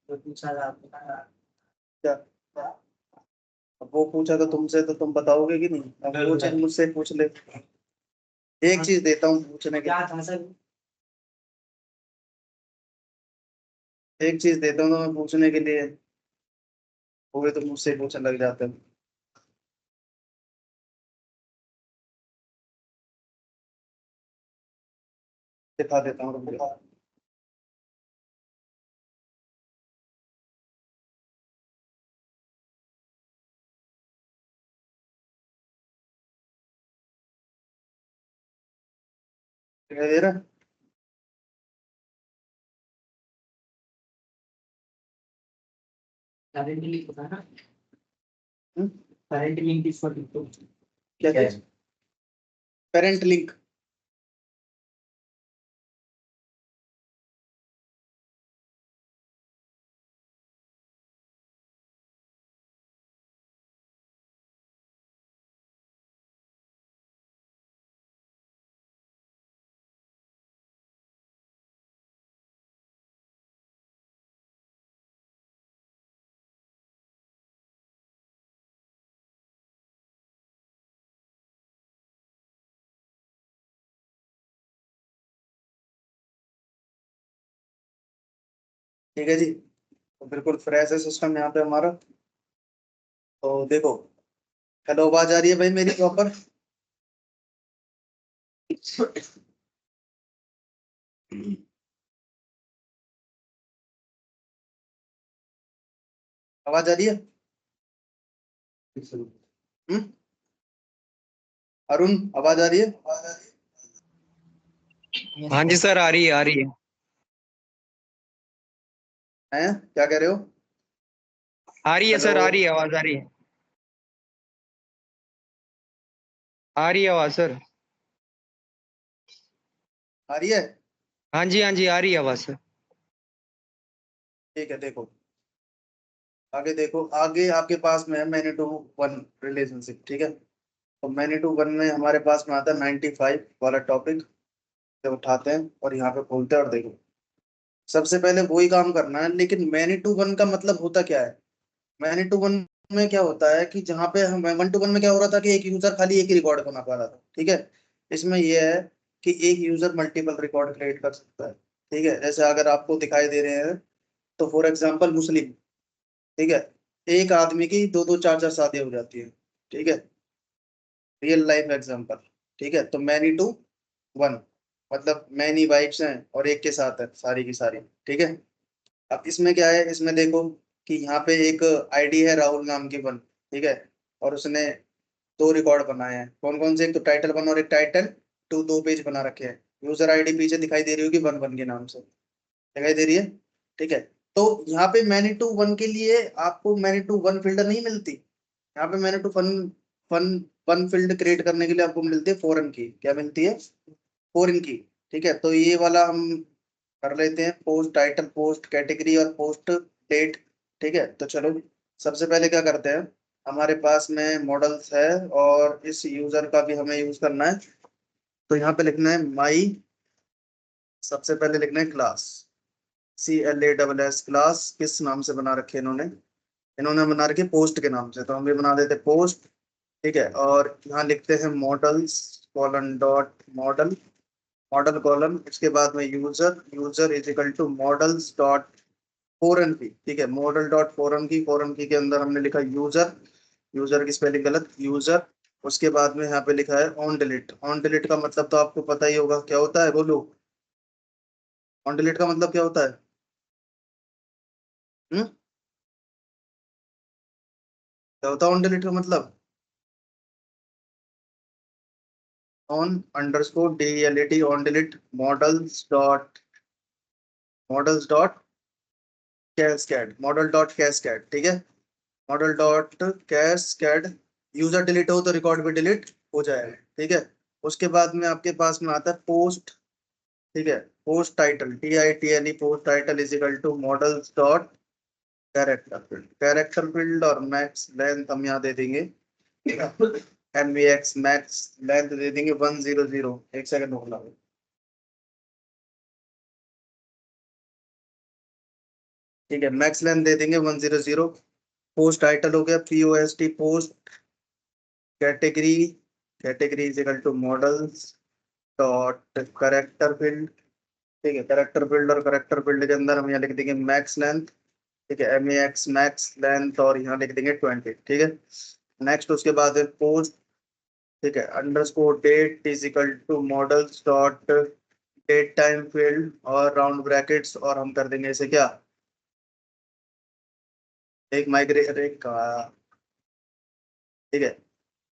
जो पूछा था आपने। क्या? अब वो पूछा तो तुमसे, तो तुम बताओगे कि नहीं? अब वो चीज मुझसे पूछ ले। एक चीज देता हूँ पूछने के, क्या था सर? एक चीज देता हूँ तो मैं पूछने के लिए, वो भी तो मुझसे पूछने लग जाते हैं। दिखा देता हूँ, रुक जाओ। दिखाई दे रहा है? करंट लिंक होता है ना? हम्म? करंट लिंक इसको लिखो। क्या चीज? Parent link? ठीक है जी, तो बिल्कुल फ्रेश है सिस्टम यहाँ पे हमारा। तो देखो, हेलो, आवाज आ रही है भाई मेरी प्रॉपर? आवाज आ रही है? हम्म? अरुण, आवाज आ रही है? हाँ जी सर, आ रही है आ रही है। हैं, क्या कह रहे हो? आ रही है हेलो? सर, आ रही है आवाज, आ रही है। आ रही है आवाज सर। आ रही है? हाँ जी हाँ जी, आ रही है आवाज सर। ठीक है, देखो आगे, देखो आगे आपके पास में है मैनी टू वन रिलेशनशिप, ठीक है? तो मैनी टू वन में हमारे पास में आता है 95 वाला टॉपिक। जब उठाते हैं और यहाँ पे खोलते हैं और देखो, सबसे पहले वही काम करना है, लेकिन मैनी टू वन का मतलब होता क्या है? मैनी टू वन में क्या होता है कि जहाँ पे हम वन टू वन में क्या हो रहा था कि एक यूजर खाली एक ही रिकॉर्ड बना पा रहा था, ठीक है? इसमें यह है कि एक यूजर मल्टीपल रिकॉर्ड क्रिएट कर सकता है, ठीक है? जैसे अगर आपको दिखाई दे रहे हैं, तो फॉर एग्जाम्पल मुस्लिम, ठीक है, एक आदमी की दो दो चार चार शादियां हो जाती है, ठीक है? रियल लाइफ एग्जाम्पल, ठीक है? तो मैनी टू वन मतलब मैनी वाइफ्स हैं और एक के साथ है सारी की सारी, ठीक है? अब इसमें क्या है, इसमें देखो कि यहाँ पे एक आईडी है राहुल नाम की वन, ठीक है? और उसने दो रिकॉर्ड बनाए हैं, कौन कौन से? एक तो टाइटल वन और एक टाइटल टू, दो पेज बना रखे हैं। यूजर आईडी पीछे दिखाई दे रही होगी, वन वन के नाम से दिखाई दे रही है, ठीक है? तो यहाँ पे मैनी टू वन के लिए आपको मैनी टू वन फिल्टर नहीं मिलती। यहाँ पे many to fun fun one field create करने के लिए आपको मिलती है फॉरेन की, क्या मिलती है? फॉरेन की, ठीक है? तो ये वाला हम कर लेते हैं, पोस्ट टाइटल, पोस्ट कैटेगरी और पोस्ट डेट, ठीक है? तो चलो, सबसे पहले क्या करते हैं, हमारे पास में मॉडल्स है और इस यूजर का भी हमें यूज करना है। तो यहाँ पे लिखना है माई, सबसे पहले लिखना है क्लास, CLASS क्लास। किस नाम से बना रखे हैं इन्होंने? इन्होंने बना रखे पोस्ट के नाम से, तो हम भी बना देते पोस्ट, ठीक है? और यहाँ लिखते हैं models colon dot model, model colon, उसके बाद में user, user is equal to models dot foreign key, ठीक है? मॉडल डॉट फोरन की, फोरन की के अंदर हमने लिखा यूजर, यूजर की स्पेलिंग गलत, यूजर। उसके बाद में यहाँ पे लिखा है ऑन डिलीट। ऑन डिलीट का मतलब तो आपको पता ही होगा क्या होता है, बोलो। ऑन डिलीट का मतलब क्या होता है? हम्म? क्या होता है ऑन डिलीट का मतलब? On underscore DELET, on delete models dot cascade, model dot cascade, ठीक है? Model dot cascade. User delete हो तो रिकॉर्ड भी डिलीट हो जाएगा, ठीक है? उसके बाद में आपके पास में आता है पोस्ट, ठीक है? Post title, TITLE, post title is equal to models dot character field, character field और मैक्स लेंथ हम यहाँ दे देंगे, MVX मैक्स लेंथ दे देंगे 100। एक सेकंड होगा। ठीक है, मैक्स लेंथ दे देंगे 100। पोस्ट टाइटल हो गया POST post category, category is equal to models dot character field. ठीक है, करेक्टर फील्ड और करेक्टर फील्ड के अंदर हम यहाँ लिख देंगे मैक्स लेंथ। ठीक है, MAX मैक्स लेंथ और यहाँ लिख देंगे 20। ठीक है, नेक्स्ट उसके बाद है पोस्ट। ठीक है, underscore date is equal to models dot date time field और राउंड ब्रैकेट्स, और हम कर देंगे इसे क्या, एक माइग्रेट एक ठीक है,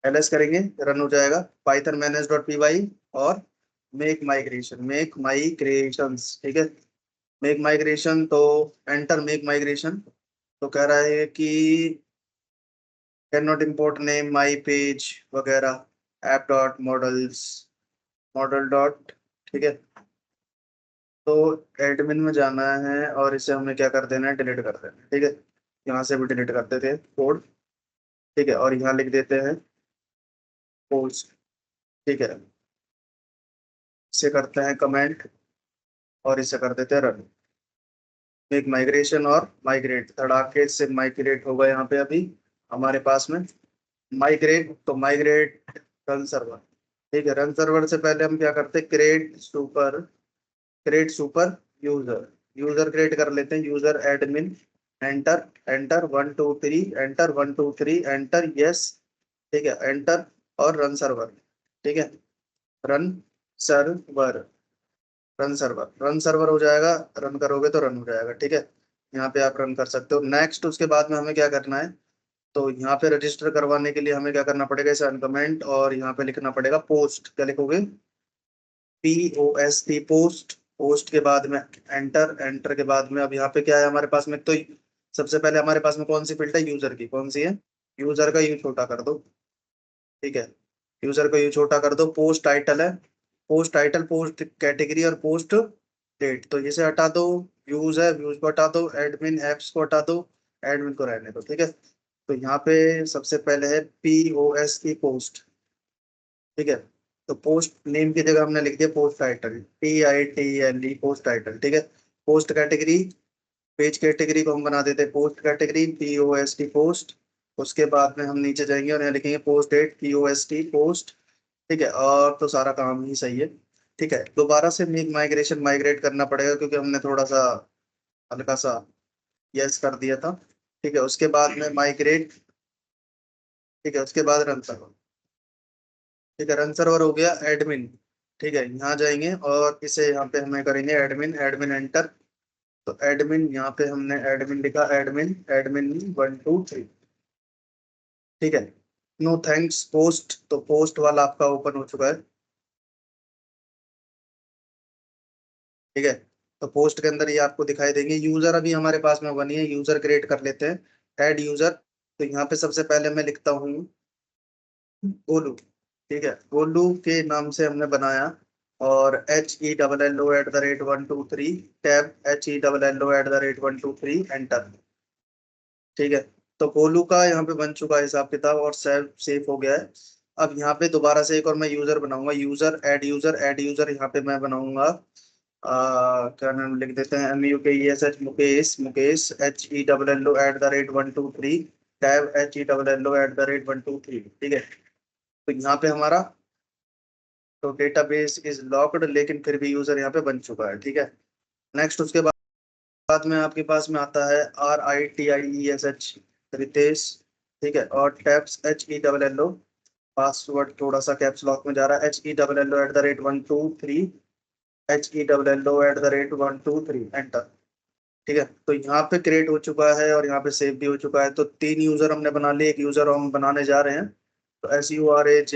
LS करेंगे, रन हो जाएगा पाइथन मैनेज डॉट py और मेक माइग्रेशंस। ठीक है, मेक माइग्रेशन, तो एंटर मेक माइग्रेशन। तो कह रहा है कि can not import name my page वगैरह app dot models model dot. ठीक है, तो एडमिन में जाना है और इसे हमें क्या कर देना है, डिलीट कर देना है। ठीक है, यहाँ से भी डिलीट करते थे कोड। ठीक है, और यहाँ लिख देते हैं पोस्ट। ठीक है, इसे करते हैं कमेंट और इसे कर देते हैं रन। एक माइग्रेशन और माइग्रेट धड़ाके से माइग्रेट होगा यहाँ पे अभी हमारे पास में माइग्रेट, तो माइग्रेट रन सर्वर। ठीक है, रन सर्वर से पहले हम क्या करते हैं, create super user, user create कर लेते हैं, user admin, enter enter 1 2 3 enter 1 2 3 enter yes. ठीक है, एंटर और रन सर्वर। ठीक है, रन सर्वर, रन सर्वर हो जाएगा, रन करोगे तो रन हो जाएगा। ठीक है, यहाँ पे आप रन कर सकते हो। नेक्स्ट उसके बाद में हमें क्या करना है, तो यहाँ पे रजिस्टर करवाने के लिए हमें क्या करना पड़ेगा, इसे अनकमेंट और यहाँ पे लिखना पड़ेगा पोस्ट। क्या लिखोगे, POST पोस्ट। पोस्ट के बाद में एंटर, एंटर के बाद में अब यहाँ पे क्या है हमारे पास में, तो सबसे पहले हमारे पास में कौन सी फील्ड है, यूजर की, कौन सी है, यूजर का यू छोटा कर दो। ठीक है, यूजर का यू छोटा कर दो। पोस्ट टाइटल है, पोस्ट टाइटल, पोस्ट कैटेगरी और पोस्ट डेट, तो इसे हटा दो। व्यूज है, व्यूज को हटा दो। एडमिन एप्स को हटा दो, एडमिन को रहने दो। ठीक है, तो यहाँ पे सबसे पहले है POS की पोस्ट। ठीक है, तो पोस्ट नेम की जगह हमने लिख दिया post title, TITLE post title. ठीक है, पोस्ट कैटेगरी, पेज कैटेगरी को हम बना देते हैं पोस्ट कैटेगरी POST पोस्ट। उसके बाद में हम नीचे जाएंगे और यहाँ लिखेंगे पोस्ट डेट POST पोस्ट। ठीक है, और तो सारा काम ही सही है। ठीक है, दोबारा से मेक माइग्रेशन माइग्रेट करना पड़ेगा क्योंकि हमने थोड़ा सा हल्का सा यस कर दिया था। ठीक है, उसके बाद में माइग्रेट। ठीक है, उसके बाद रन सर्वर। ठीक है, रन सर्वर हो गया एडमिन। ठीक है, यहाँ जाएंगे और इसे यहाँ पे हमें करेंगे एडमिन, एडमिन एंटर। तो एडमिन यहाँ पे हमने एडमिन लिखा, एडमिन एडमिन 1 2 3। ठीक है, नो थैंक्स पोस्ट, तो पोस्ट वाला आपका ओपन हो चुका है। ठीक है, तो पोस्ट के अंदर ये आपको दिखाई देंगे। यूजर अभी हमारे पास में बनी है, यूजर क्रिएट कर लेते हैं, ऐड यूजर। तो यहाँ पे सबसे पहले मैं लिखता हूँ गोलू। ठीक है, गोलू के नाम से हमने बनाया और HELLO@1 2 3 टैब HELLO@1 2 3 एंटर। ठीक है, तो गोलू का यहाँ पे बन चुका है हिसाब किताब और सेव सेव हो गया है। अब यहाँ पे दोबारा से एक और मैं यूजर बनाऊंगा, यूजर ऐड यूजर यहाँ पे मैं बनाऊंगा क्या नाम लिख देते हैं, MUKESH Mukesh, Mukesh HELLO@1 2 3 tab HELLO@1 2 3। ठीक है, तो यहाँ पे हमारा तो डेटाबेस इज लॉक्ड, लेकिन फिर भी यूजर यहाँ पे बन चुका है। ठीक है, नेक्स्ट उसके बाद में आपके पास में आता है RITIESH रितेश। ठीक है, और टैब्स HELLO, पासवर्ड थोड़ा सा कैप्स लॉक में जा रहा है, HELLO@1 2 3 HELLO@1 2 3 एंटर। ठीक है, तो यहाँ पे क्रिएट हो चुका है और यहाँ पे सेव भी हो चुका है। तो 3 यूजर हमने बना लिए, एक यूजर हम बनाने जा रहे हैं। तो SURAJ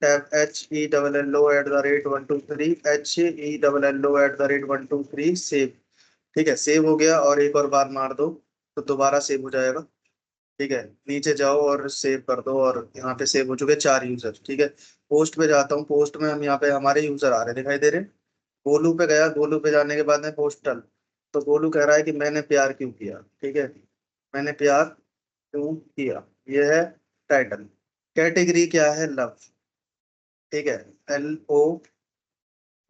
tab HELLO@1 2 3 HELLO@1 2 3 save. ठीक है, सेव हो गया और एक और बार मार दो तो दोबारा सेव हो जाएगा। ठीक है, नीचे जाओ और सेव कर दो और यहाँ पे सेव हो चुके 4 यूजर। ठीक है, पोस्ट पे जाता हूँ, पोस्ट में हम यहाँ पे हमारे यूजर आ रहे दिखाई दे रहे हैं। गोलू पे गया, गोलू पे जाने के बाद में पोस्टल, तो गोलू कह रहा है कि मैंने प्यार क्यों किया। ठीक है, मैंने प्यार क्यों किया, ये है टाइटल। कैटेगरी क्या है, लव। ठीक है, LO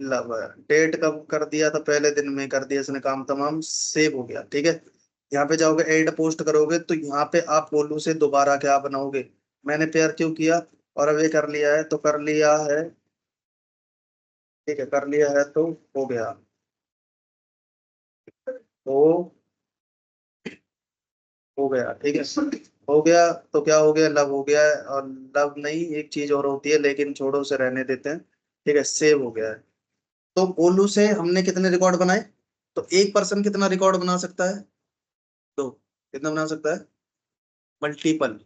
लव। डेट कब कर दिया था, पहले दिन में कर दिया इसने काम तमाम, सेव हो गया। ठीक है, यहाँ पे जाओगे ऐड पोस्ट करोगे तो यहाँ पे आप गोलू से दोबारा क्या बनाओगे, मैंने पेयर क्यों किया और अब ये कर लिया है तो कर लिया है, ठीक है कर लिया है तो हो गया। तो हो गया, ठीक है हो गया। तो क्या हो गया, लव हो गया है, और लव नहीं एक चीज और होती है लेकिन छोड़ो उसे रहने देते हैं, ठीक है सेव हो गया है। तो गोलू से हमने कितने रिकॉर्ड बनाए, तो एक पर्सन कितना रिकॉर्ड बना सकता है, दो, कितना बना सकता है, मल्टीपल,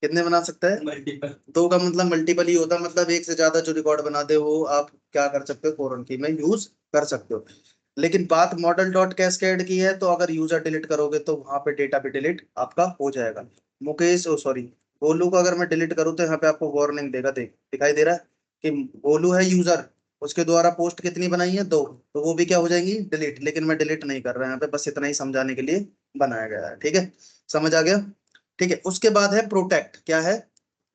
कितने बना सकता है, मल्टीपल। दो का मतलब मल्टीपल ही होता है, मतलब एक से ज्यादा जो रिकॉर्ड बना दे वो आप क्या कर सकते हो, फोरन की में यूज कर सकते हो। लेकिन बात मॉडल डॉट कैस्केड की है, तो अगर यूजर डिलीट करोगे तो वहां पे डेटा भी डिलीट आपका हो जाएगा। मुकेश ओ सॉरी गोलू को अगर मैं डिलीट करूँ तो यहाँ पे आपको वार्निंग देगा, देख दिखाई दे रहा है कि गोलू है यूजर, उसके द्वारा पोस्ट कितनी बनाई है, दो, तो वो भी क्या हो जाएंगी डिलीट, लेकिन मैं डिलीट नहीं कर रहा यहाँ पे, बस इतना ही समझाने के लिए बनाया गया है, ठीक है समझ आ गया। ठीक है उसके बाद है प्रोटेक्ट, क्या है,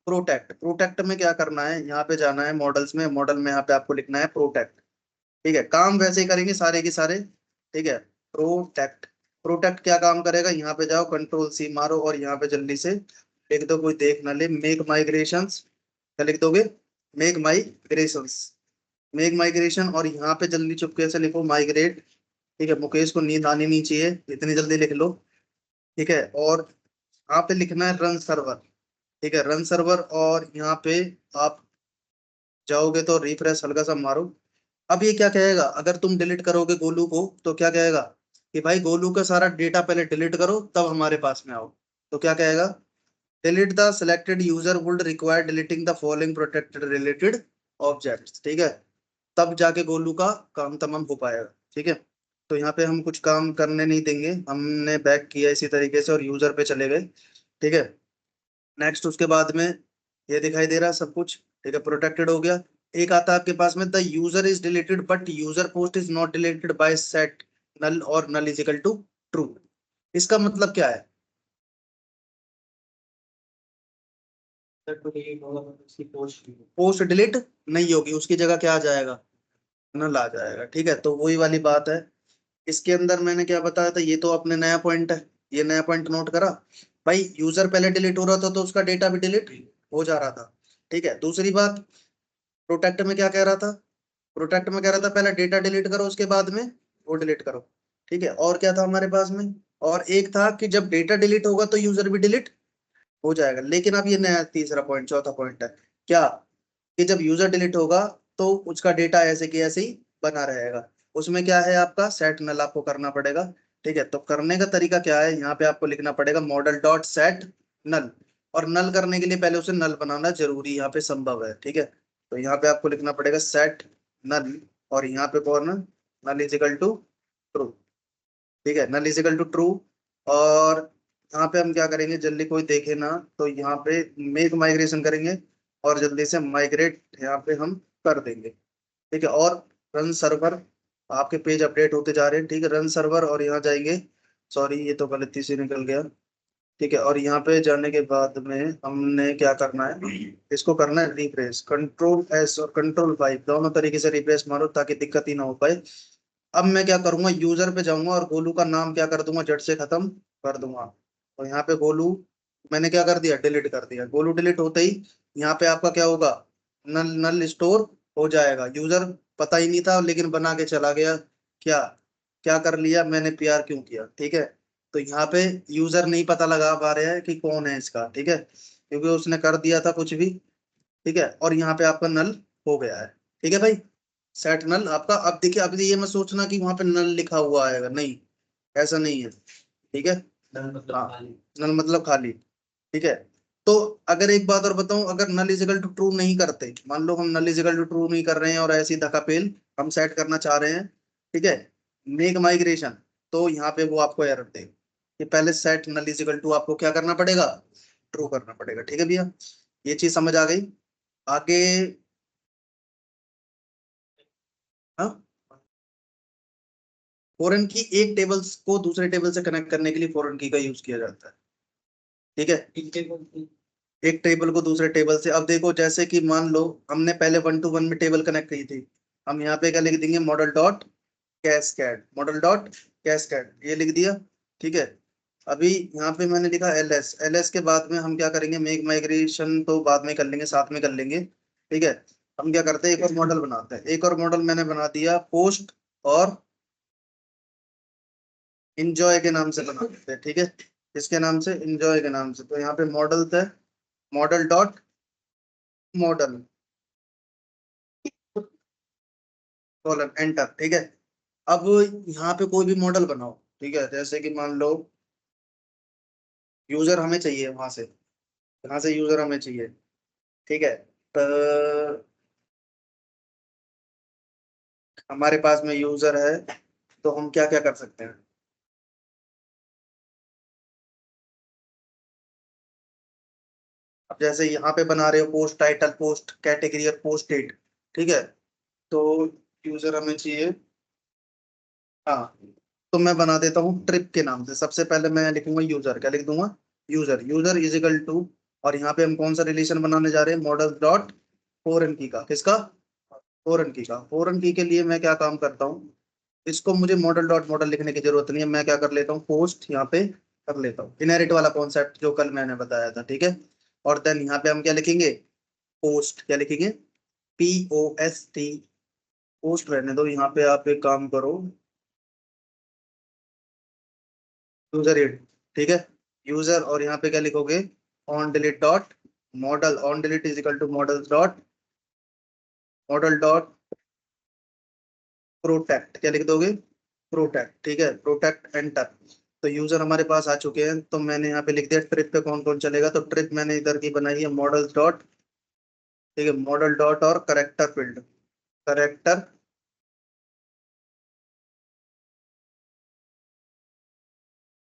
प्रोटेक्ट। प्रोटेक्ट में क्या करना है, यहाँ पे जाना है मॉडल्स में, मॉडल में यहाँ पे आपको लिखना है प्रोटेक्ट, ठीक है काम वैसे ही करेंगे सारे के सारे, ठीक है प्रोटेक्ट। प्रोटेक्ट क्या काम करेगा, यहाँ पे जाओ कंट्रोल सी मारो और यहाँ पे जल्दी से लिख दो, कोई देख ना ले, मेक माइग्रेशंस, क्या लिख दोगे, मेक माइग्रेशंस, मेक माइग्रेशन, और यहाँ पे जल्दी चुपके से लिखो माइग्रेट, ठीक है मुकेश को नींद आनी नहीं चाहिए, इतनी जल्दी लिख लो, ठीक है। और यहाँ पे लिखना है रन सर्वर, ठीक है रन सर्वर, और यहाँ पे आप जाओगे तो रिफ्रेश हल्का सा मारो। अब ये क्या कहेगा, अगर तुम डिलीट करोगे गोलू को तो क्या कहेगा कि भाई गोलू का सारा डेटा पहले डिलीट करो तब हमारे पास में आओ, तो क्या कहेगा, delete the selected user would require deleting the following protected related objects, ठीक है तब जाके गोलू का काम तमाम हो पाएगा, ठीक है। तो यहाँ पे हम कुछ काम करने नहीं देंगे, हमने बैक किया इसी तरीके से और यूजर पे चले गए, ठीक है। नेक्स्ट उसके बाद में ये दिखाई दे रहा है सब कुछ, ठीक है प्रोटेक्टेड हो गया। एक आता है आपके पास में the user is deleted but user post is not deleted by set null और null is equal to true. इसका मतलब क्या है, तो डिलीट होगा तो उसकी पोस्ट पोस्ट डिलीट नहीं होगी, उसकी जगह क्या आ जाएगा, नल आ जाएगा, ठीक है। तो वही वाली बात है, इसके अंदर मैंने क्या बताया था, ये तो अपने नया पॉइंट है, ये नया पॉइंट नोट करा, भाई यूजर पहले डिलीट हो रहा था तो उसका डेटा भी डिलीट हो जा रहा था, ठीक है। दूसरी बात प्रोटेक्ट में क्या कह रहा था, प्रोटेक्ट में कह रहा था पहले डेटा डिलीट करो उसके बाद में वो डिलीट करो, ठीक है। और क्या था हमारे पास में, और एक था कि जब डेटा डिलीट होगा तो यूजर भी डिलीट हो जाएगा, लेकिन अब ये नया तीसरा पॉइंट चौथा पॉइंट है क्या, कि जब यूजर डिलीट होगा तो उसका डेटा ऐसे की ऐसे ही बना रहेगा। उसमें क्या है आपका सेट नल आपको करना पड़ेगा, ठीक है। तो करने का तरीका क्या है, यहाँ पे आपको लिखना पड़ेगा मॉडल डॉट सेट नल, और नल करने के लिए पहले उसे नल बनाना जरूरी यहाँ पे संभव है, ठीक है। तो यहाँ पे आपको लिखना पड़ेगा सेट नल, और यहाँ पे कौन, null is equal to true, ठीक है null is equal to true. और यहाँ पे हम क्या करेंगे, जल्दी कोई देखे ना, तो यहाँ पे मेक माइग्रेशन करेंगे और जल्दी से माइग्रेट यहाँ पे हम कर देंगे, ठीक है। और रन सर्वर, आपके पेज अपडेट होते जा रहे हैं, ठीक है रन सर्वर, और यहाँ जाएंगे, सॉरी ये तो गलती से निकल गया, ठीक है। और यहाँ पे जाने के बाद में हमने क्या करना है, इसको करना है रिफ्रेश, कंट्रोल एस और कंट्रोल फाइव दोनों तरीके से रिफ्रेश मारो ताकि दिक्कत ही ना हो पाए। अब मैं क्या करूंगा, यूजर पे जाऊंगा और गोलू का नाम क्या कर दूंगा, जट से खत्म कर दूंगा। तो यहाँ पे गोलू मैंने क्या कर दिया, डिलीट कर दिया, गोलू डिलीट होते ही यहाँ पे आपका क्या होगा, नल नल स्टोर हो जाएगा, यूजर पता ही नहीं था लेकिन बना के चला गया, क्या क्या कर लिया मैंने, प्यार क्यों किया, ठीक है। तो यहाँ पे यूजर नहीं पता लगा पा रहे हैं कि कौन है इसका, ठीक है क्योंकि उसने कर दिया था कुछ भी, ठीक है। और यहाँ पे आपका नल हो गया है, ठीक है भाई, सेट नल आपका। अब देखिए अब ये मत सोचना कि वहां पे नल लिखा हुआ आएगा, नहीं ऐसा नहीं है, ठीक है। मतलब हाँ खाली। नल मतलब खाली, ठीक है। तो अगर एक बात और बताऊं, अगर नल इजिकल टू ट्रू नहीं करते, मान लो हम नल इजिकल टू ट्रू नहीं कर रहे हैं और ऐसी धक्का पेल हम सेट करना चाह रहे हैं, ठीक है मेक माइग्रेशन, तो यहाँ पे वो आपको एरर दे कि पहले सेट नल इजिकल टू आपको क्या करना पड़ेगा, ट्रू करना पड़ेगा, ठीक है भैया। ये चीज समझ आ गई, आगे हाँ, फॉरेन की एक टेबल को दूसरे टेबल से कनेक्ट करने के लिए फॉरेन की का यूज किया जाता है, ठीक है एक टेबल को दूसरे टेबल से। अब देखो जैसे कि मान लो हमने पहले वन टू वन में टेबल कनेक्ट की थी, हम यहाँ पे क्या लिख देंगे, model dot cascade, model dot cascade ये लिख दिया, ठीक है। अभी यहाँ पे मैंने लिखा एलएस, एलएस के बाद में हम क्या करेंगे, मेक माइग्रेशन तो बाद में कर लेंगे, साथ में कर लेंगे, ठीक है। हम क्या करते हैं, एक और मॉडल बनाते हैं। एक और मॉडल मैंने बना दिया पोस्ट और इंजॉय के नाम से बना देते हैं, ठीक है। इसके नाम से, इंजॉय के नाम से। तो यहाँ पे मॉडल थे, model dot model colon enter, ठीक है। अब यहाँ पे कोई भी मॉडल बनाओ, ठीक है। जैसे कि मान लो यूजर हमें चाहिए वहां से, यहाँ से यूजर हमें चाहिए, ठीक है। तो हमारे पास में यूजर है, तो हम क्या क्या कर सकते हैं। अब जैसे यहाँ पे बना रहे हो पोस्ट टाइटल, पोस्ट कैटेगरी और पोस्ट डेट, ठीक है। तो यूजर हमें चाहिए, हाँ। तो मैं बना देता हूँ ट्रिप के नाम से। सबसे पहले मैं लिखूंगा यूजर, क्या लिख दूंगा, user. User is equal to, और यहाँ पे हम कौन सा रिलेशन बनाने जा रहे हैं, मॉडल डॉट फॉरेन की का, किसका, फॉरेन की का। फॉरेन की के लिए मैं क्या काम करता हूँ, इसको मुझे मॉडल डॉट मॉडल लिखने की जरूरत नहीं है। मैं क्या कर लेता हूँ, पोस्ट यहाँ पे कर लेता हूँ, इनहेरिट वाला कॉन्सेप्ट जो कल मैंने बताया था, ठीक है। और देन यहाँ पे हम क्या लिखेंगे, पोस्ट, क्या लिखेंगे, POST, पोस्ट रहने दो। यहाँ पे आप एक काम करो, यूजर इड, ठीक है। यूजर, और यहाँ पे क्या लिखोगे, on delete dot model, on delete is equal to model dot, model dot protect, क्या लिख दोगे, प्रोटेक्ट, ठीक है। Protect enter. तो यूजर हमारे पास आ चुके हैं। तो मैंने यहाँ पे लिख दिया ट्रिप पे कौन कौन चलेगा। तो ट्रिप मैंने इधर की बनाई है मॉडल डॉट, ठीक है, मॉडल डॉट और character field, character,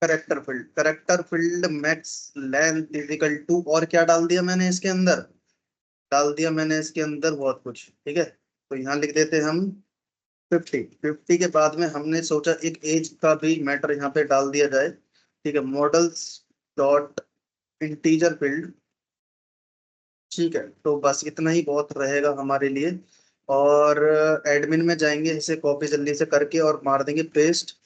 character field max length is equal to, और क्या डाल दिया मैंने इसके अंदर, डाल दिया मैंने इसके अंदर बहुत कुछ, ठीक है। तो यहाँ लिख देते हैं हम 50। 50 के बाद में हमने सोचा एक एज का भी मैटर यहाँ पे डाल दिया जाए, ठीक है। मॉडल्स डॉट इंटीजर फील्ड, ठीक है। तो बस इतना ही बहुत रहेगा हमारे लिए। और एडमिन में जाएंगे, इसे कॉपी जल्दी से करके और मार देंगे पेस्ट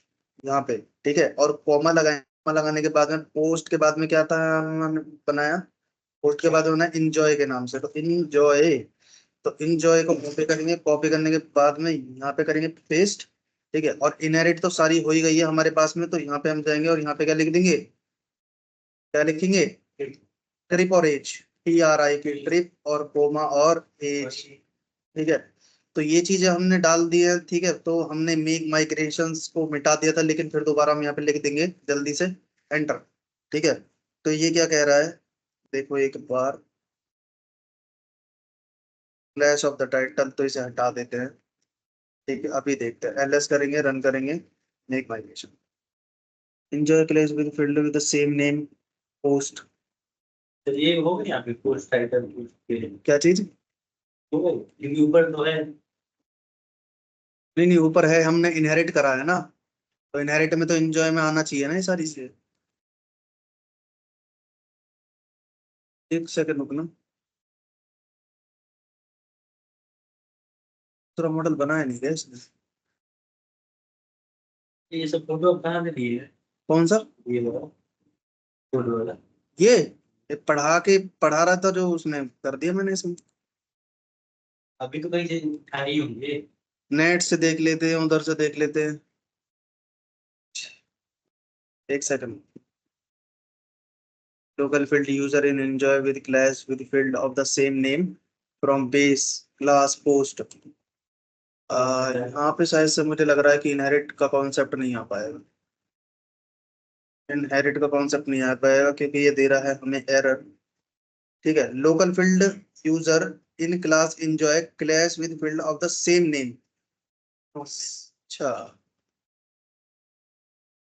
यहाँ पे, ठीक है। और कॉमा लगाएंगे, कॉमा लगाने के बाद में पोस्ट के बाद में क्या था हमने बनाया, पोस्ट के बाद में बनाया इंजॉय के नाम से। तो इंजॉय, तो इंजॉय को कॉपी करेंगे, कॉपी करने के बाद में यहाँ पे करेंगे पेस्ट, ठीक है। और इनहेरिट तो सारी हो ही गई है हमारे पास में। तो यहाँ पे हम जाएंगे और यहाँ पे क्या लिख देंगे, क्या लिखेंगे, ट्रिप और एज, TRI की ट्रिप, और कोमा और एज, ठीक है। तो ये चीजें हमने डाल दी है, ठीक है। तो हमने मेक माइग्रेशंस को मिटा दिया था, लेकिन फिर दोबारा हम यहाँ पे लिख देंगे जल्दी से, एंटर, ठीक है। तो ये क्या कह रहा है, देखो एक बार, फ्लैश ऑफ द टाइटल, तो इसे हटा देते हैं, ठीक है। अभी देखते हैं, LS करेंगे, रन करेंगे, make migration, enjoy class with field with the same name, post, तो ये हो गया यहाँ पे पोस्ट टाइटल के क्या चीज, तो क्योंकि ऊपर तो है। नहीं नहीं, ऊपर है, हमने इनहेरिट करा है ना। तो इनहेरिट में तो एंजॉय में आना चाहिए ना ये सारी चीजें। एक सेकंड रुकना, दूसरा मॉडल बनाया नहीं गया इसने। ये सब फोटो कहाँ से लिए है? कौन सा, ये वाला फोटो वाला। ये ये पढ़ा रहा था जो, उसने कर दिया मैंने इसमें। अभी तो कहीं से उठाए ही होंगे। नेट से देख लेते हैं, उधर से देख लेते हैं, एक second. Local field user in enjoy with class with field of the same name from base class post. यहाँ पे शायद से मुझे लग रहा है कि इनहेरिट का कॉन्सेप्ट नहीं आ पाएगा, इनहेरिट का कॉन्सेप्ट नहीं आ पाएगा, क्योंकि ये दे रहा है हमें एरर, ठीक है। Local field user in class enjoy class with field of the same name, अच्छा,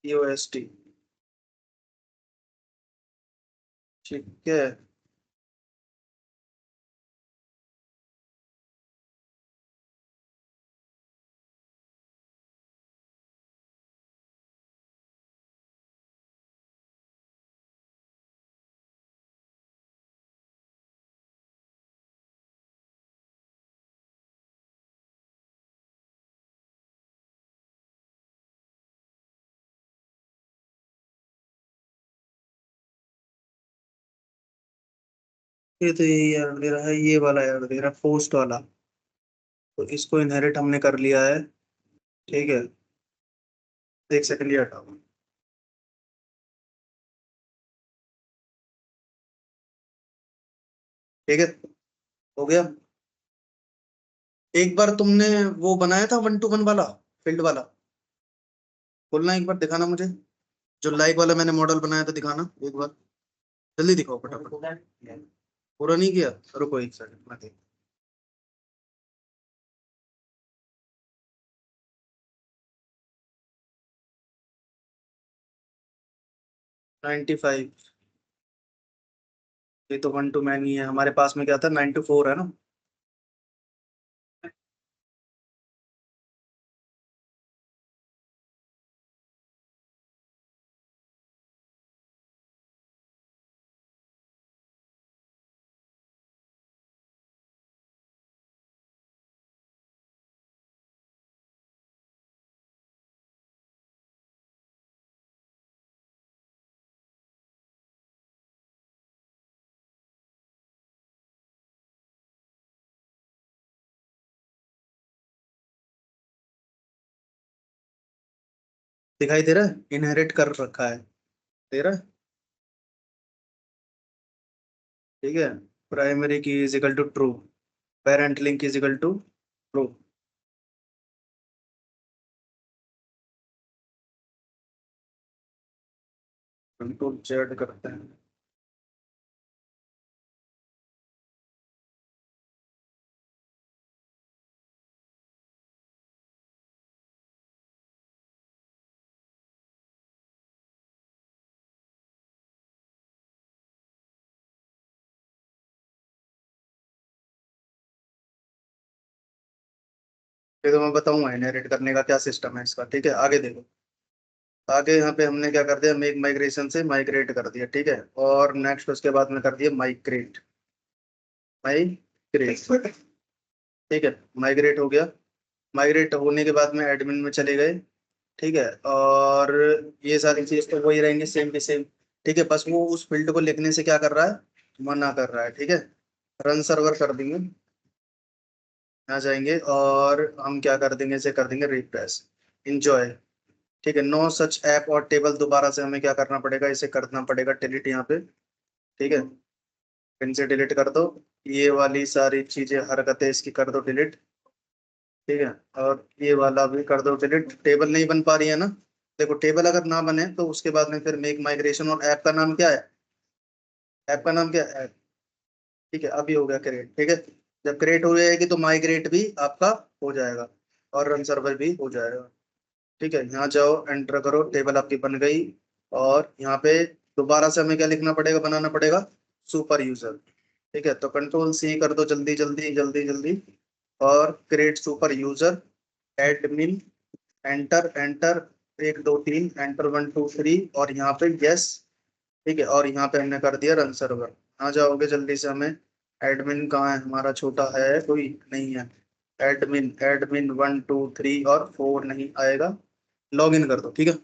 POST, ठीक है। ये तो यही एरर दे रहा है, ये वाला एरर दे रहा है, पोस्ट वाला। तो इसको इनहेरिट हमने कर लिया है, ठीक है। एक सेकंड, ये हटाओ। ठीक है, हो गया। एक बार तुमने वो बनाया था 1 to 1 वाला, फील्ड वाला, बोलना एक बार, दिखाना मुझे। जो लाइव वाला मैंने मॉडल बनाया था, दिखाना एक बार, जल्दी दिखाओ फटाफट। पूरा नहीं किया, रुको एक सेकंड, मैं देख। 95, ये तो 1 to 9 ही है। हमारे पास में क्या था, 9 to 4 है ना। दिखाई दे रहा है, इनहेरिट कर रखा है, दे रहा है, ठीक है। Primary key is equal to true, parent link is equal to true. Control Z करते हैं। ये तो मैं बताऊंगा इनहेरिट करने का क्या सिस्टम है इसका, ठीक है। आगे देखो, आगे यहाँ पे हमने क्या कर दिया, मेक माइग्रेशन से माइग्रेट कर दिया, ठीक है। और नेक्स्ट उसके बाद में कर दिया माइग्रेट, माइग्रेट, ठीक है। माइग्रेट हो गया। माइग्रेट होने के बाद में एडमिन में चले गए, ठीक है। और ये सारी चीज तो वही रहेंगे, सेम के सेम, ठीक है। बस वो उस फील्ड को लिखने से क्या कर रहा है, मना कर रहा है, ठीक है। रन सर्वर कर देंगे, आ जाएंगे, और हम क्या कर देंगे, इसे कर देंगे रिफ्रेश, इंजॉय, ठीक है। नो सच ऐप और टेबल, दोबारा से हमें क्या करना पड़ेगा, इसे करना पड़ेगा डिलीट यहाँ पे, ठीक है। इनसे डिलीट कर दो, ये वाली सारी चीजें हरकतें इसकी कर दो डिलीट, ठीक है। और ये वाला भी कर दो डिलीट, टेबल नहीं बन पा रही है ना। देखो, टेबल अगर ना बने तो उसके बाद में फिर मेक माइग्रेशन, और ऐप का नाम क्या है, ऐप का नाम क्या है, ऐप, ठीक है। अभी हो गया क्रिएट, ठीक है। जब क्रिएट हो जाएगी तो माइग्रेट भी आपका हो जाएगा, और रन सर्वर भी हो जाएगा, ठीक है। यहाँ जाओ, एंटर करो, टेबल आपकी बन गई। और यहाँ पे दोबारा से हमें क्या लिखना पड़ेगा, बनाना पड़ेगा सुपर यूजर, ठीक है। तो कंट्रोल सी कर दो, जल्दी जल्दी जल्दी जल्दी, और create super user, admin, enter enter, 1 2 3, enter 1 2 3, और यहाँ पे यस, ठीक है। और यहाँ पे हमने कर दिया रन सर्वर। आ जाओगे जल्दी से, हमें एडमिन कहाँ है, हमारा छोटा है कोई, नहीं है। एडमिन, एडमिन 1 2 3 और 4 नहीं आएगा, लॉग इन कर दो, ठीक है।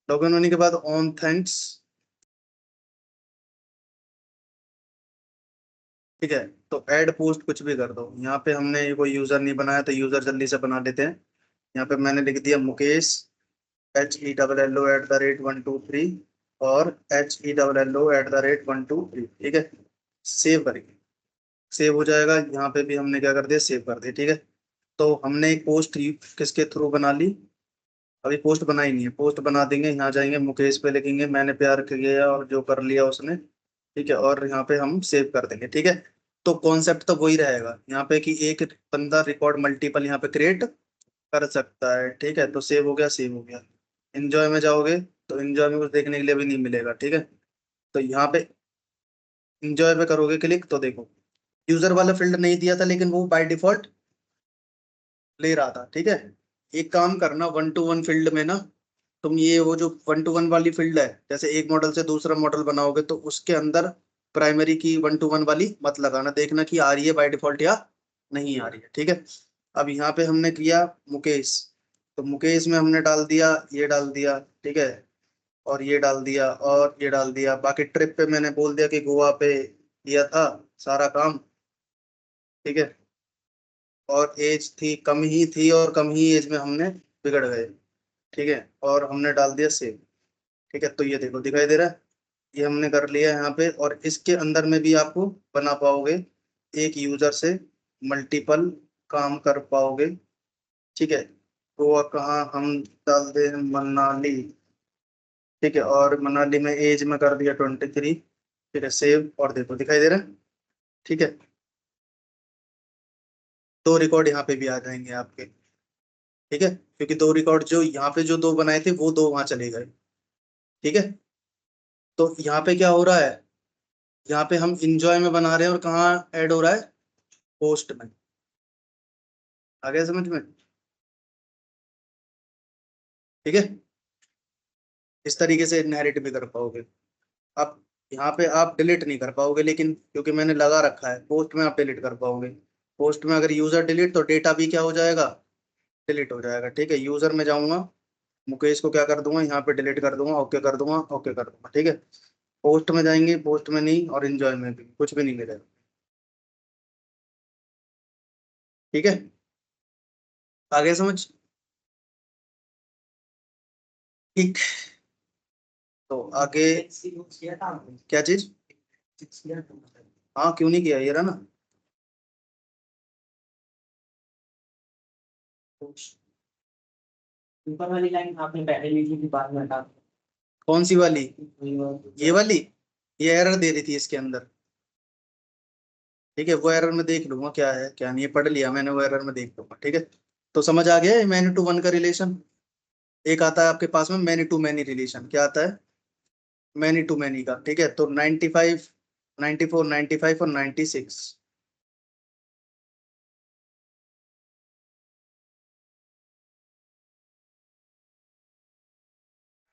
लॉग इन होने के बाद ऑन थैंक्स, ठीक है। तो ऐड पोस्ट कुछ भी कर दो। यहाँ पे हमने कोई यूजर नहीं बनाया, तो यूजर जल्दी से बना लेते हैं। यहाँ पे मैंने लिख दिया मुकेश, HELLO@1 2 3, और HELLO@1 2 3, ठीक है। सेव करेंगे, सेव हो जाएगा। यहाँ पे भी हमने क्या कर दिया, सेव कर दिया, ठीक है। तो हमने एक पोस्ट किसके थ्रू बना ली, अभी पोस्ट बनाई नहीं है, पोस्ट बना देंगे। यहाँ जाएंगे, मुकेश पे लिखेंगे मैंने प्यार किया और जो कर लिया उसने, ठीक है। और यहाँ पे हम सेव कर देंगे, ठीक है। तो कॉन्सेप्ट तो वही रहेगा यहाँ पे, कि एक बंदा रिकॉर्ड मल्टीपल यहाँ पे क्रिएट कर सकता है, ठीक है। तो सेव हो गया, सेव हो गया। इंजॉय में जाओगे तो इंजॉय में कुछ देखने के लिए भी नहीं मिलेगा, ठीक है। तो यहाँ पे इंजॉय पे करोगे क्लिक, तो देखो यूजर वाला फील्ड नहीं दिया था, लेकिन वो बाय डिफॉल्ट ले रहा था, ठीक है। एक काम करना, 1 to 1 फील्ड में ना, तुम ये वो जो 1 to 1 वाली फील्ड है, जैसे एक मॉडल से दूसरा मॉडल बनाओगे तो उसके अंदर प्राइमरी की 1 to 1 वाली मत लगाना, देखना कि आ रही है बाय डिफॉल्ट या नहीं आ रही है, ठीक है। अब यहाँ पे हमने किया मुकेश, तो मुकेश में हमने डाल दिया, ये डाल दिया, ठीक है। और ये डाल दिया, और ये डाल दिया। बाकी ट्रिप पे मैंने बोल दिया कि गोवा पे किया था, सारा काम, ठीक है। और एज थी कम ही थी, और कम ही एज में हमने बिगड़ गए, ठीक है, और हमने डाल दिया सेव, ठीक है। तो ये देखो दिखाई दे रहा है, ये हमने कर लिया यहाँ पे। और इसके अंदर में भी आपको बना पाओगे, एक यूजर से मल्टीपल काम कर पाओगे, ठीक है। गोवा कहाँ हम डाल दे, मनाली, ठीक है। और मनाली में एज में कर दिया 23, ठीक है, सेव। और देखो दिखाई दे रहा है, ठीक है। दो रिकॉर्ड यहाँ पे भी आ जाएंगे आपके, ठीक है, क्योंकि दो रिकॉर्ड जो यहाँ पे जो दो बनाए थे वो दो वहां चले गए, ठीक है। तो यहाँ पे क्या हो रहा है, यहाँ पे हम इंजॉय में बना रहे हैं, और कहाँ ऐड हो रहा है, पोस्ट में। आ गया समझ में, ठीक है। इस तरीके से इनहेरिट भी कर पाओगे आप। यहाँ पे आप डिलीट नहीं कर पाओगे, लेकिन क्योंकि मैंने लगा रखा है, पोस्ट में आप डिलीट कर पाओगे। पोस्ट में अगर यूजर डिलीट, तो डेटा भी क्या हो जाएगा, डिलीट हो जाएगा, ठीक है। यूजर में जाऊंगा, मुकेश को क्या कर दूंगा, यहाँ पे डिलीट कर दूंगा, ओके कर दूंगा, ओके कर दूंगा, ठीक है। पोस्ट में जाएंगे, पोस्ट में नहीं, और इंजॉय में भी कुछ भी नहीं मिलेगा, ठीक है। आगे समझ, ठीक। तो आगे किया था आपने? क्या चीज, किया था मतलब? हाँ क्यों नहीं किया, ये रहा ना। ऊपर वाली लाइन आपने पहले लिखी थी, बाद में हटा कौन सी वाली, दी। ये वाली, ये एरर दे रही थी इसके अंदर, ठीक है। वो एरर में देख लूंगा क्या है क्या नहीं, ये पढ़ लिया मैंने, वो एरर में देख लूंगा, ठीक है। तो समझ आ गया मैनी टू वन का रिलेशन। एक आता है आपके पास में मैनी टू मैनी रिलेशन, क्या आता है, मैनी टू मैनी का, ठीक है। तो 95, 94, 95 और 96,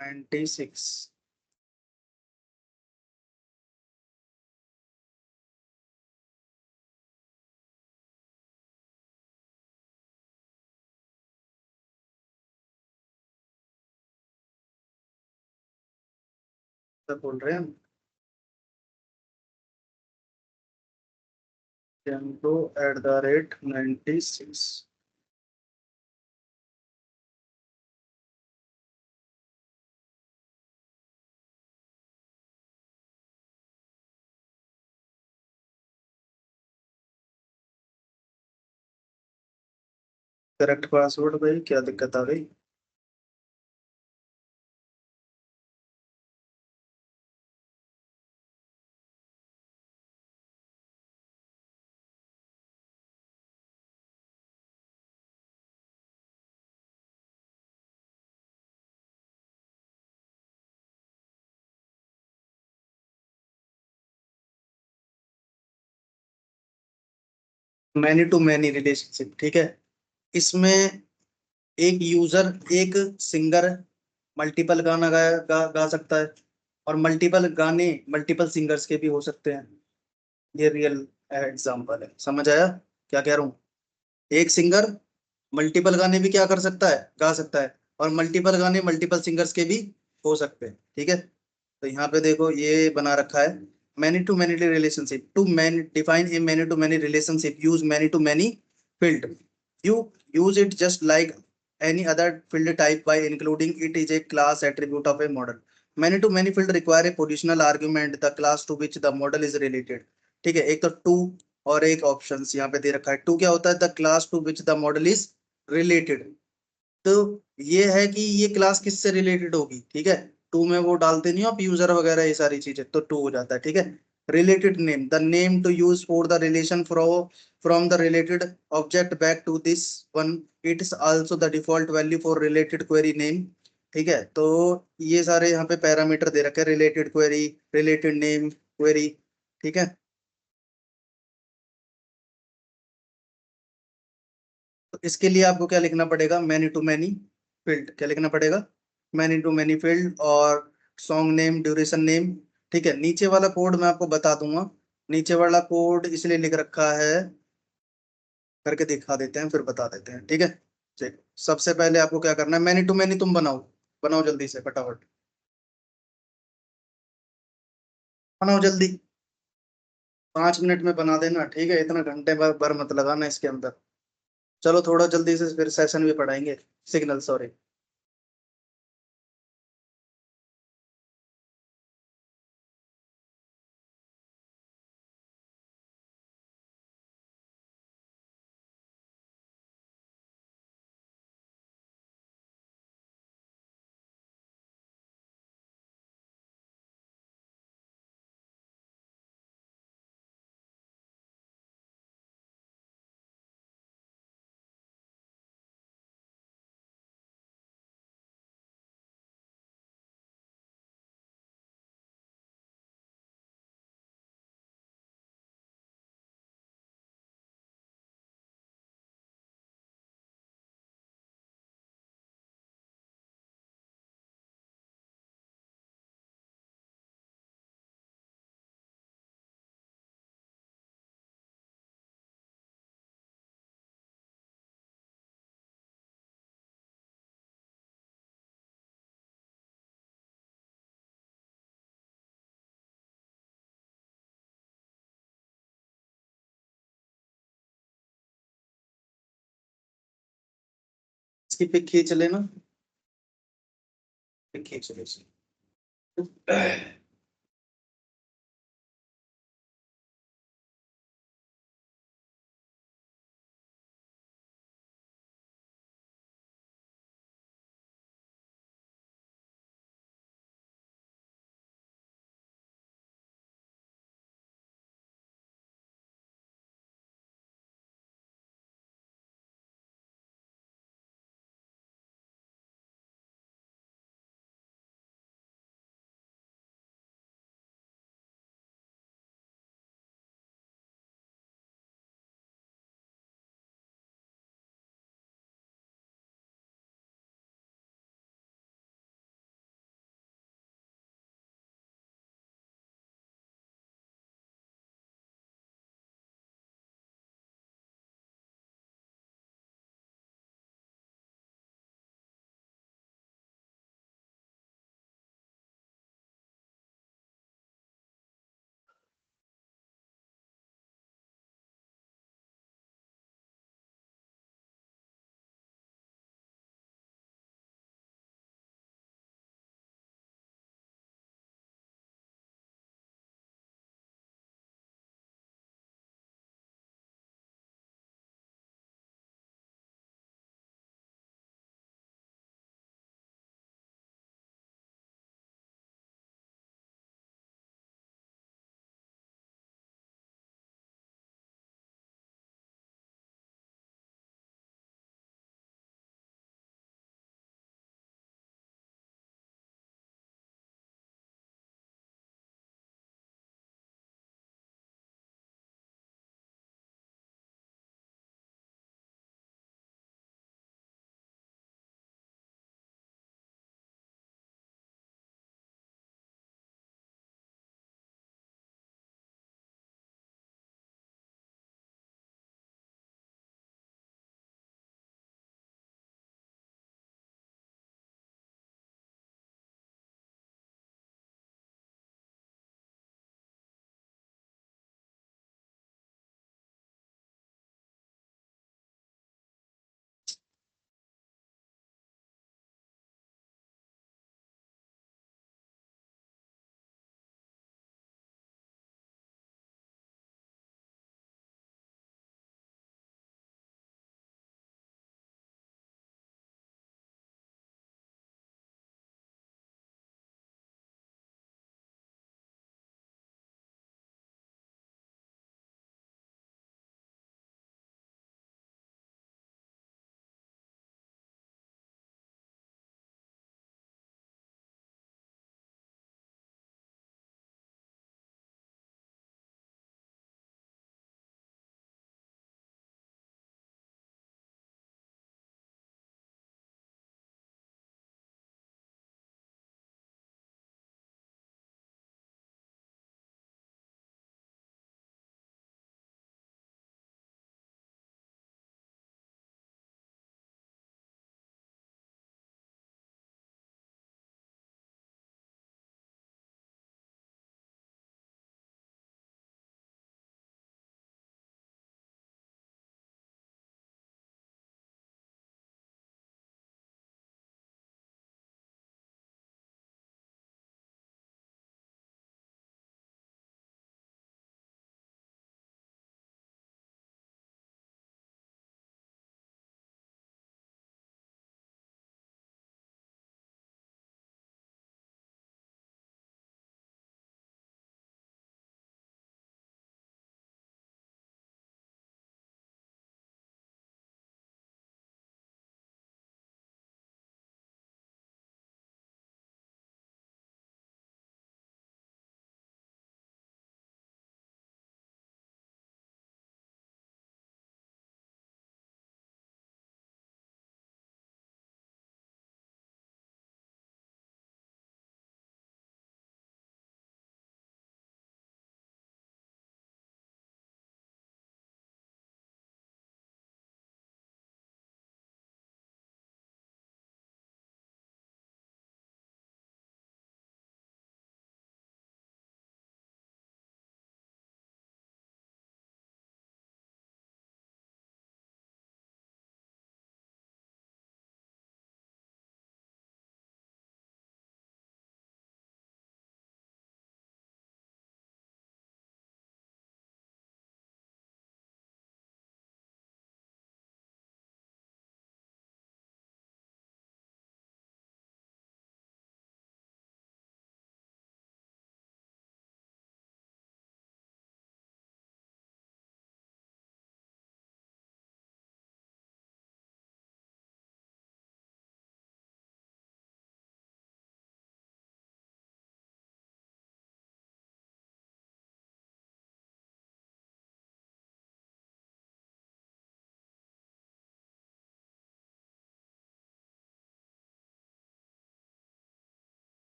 96। सब बोल रहे हैं टेम्पो @96। करेक्ट पासवर्ड भाई, क्या दिक्कत आ गई। मैनी टू मैनी रिलेशनशिप, ठीक है। इसमें एक यूजर, एक सिंगर मल्टीपल गाना गा सकता है, और मल्टीपल गाने मल्टीपल सिंगर्स के भी हो सकते हैं। ये रियल एग्जांपल है, समझ आया क्या कह रहा हूँ। एक सिंगर मल्टीपल गाने भी क्या कर सकता है, गा सकता है, और मल्टीपल गाने मल्टीपल सिंगर्स के भी हो सकते हैं, ठीक है। तो यहाँ पे देखो ये बना रखा है, many to many relationship, to many define a many to many relationship, use many to many field, you use it just like any other field type by including it is a class attribute of a model. Many to many field require a positional argument the class to which the model is related, ठीक है। एक तो to, और एक options यहाँ पे दे रखा है। टू क्या होता है, the class to which the model is related. तो ये है कि ये क्लास किससे रिलेटेड होगी, ठीक है। टू में वो डालते नहीं हो आप यूजर वगैरह ये सारी चीजें, तो टू हो जाता है, ठीक है। Related name, the name to use for the relation from the related object back to this one, it is also the default value for related query name, ठीक है। तो ये सारे यहाँ पे पैरामीटर दे रखे हैं, related query, related name query, ठीक है। तो इसके लिए आपको क्या लिखना पड़ेगा, मैनी टू मैनी फील्ड, क्या लिखना पड़ेगा, मैनी टू मैनी फील्ड, और सॉन्ग नेम, ड्यूरेशन नेम, ठीक है। नीचे वाला कोड मैं आपको बता दूंगा, नीचे वाला कोड इसलिए लिख रखा है, करके दिखा देते हैं फिर बता देते हैं, ठीक है। चलिए सबसे पहले आपको क्या करना है, मैनी टू मैनी तुम बनाओ, बनाओ जल्दी से फटाफट, बनाओ जल्दी। 5 मिनट में बना देना, ठीक है, इतना घंटे भर मत लगाना इसके अंदर। चलो थोड़ा जल्दी से फिर सेशन भी पढ़ाएंगे, सिग्नल, सॉरी। इसकी पिक खींच लेना, पिक खींच ले।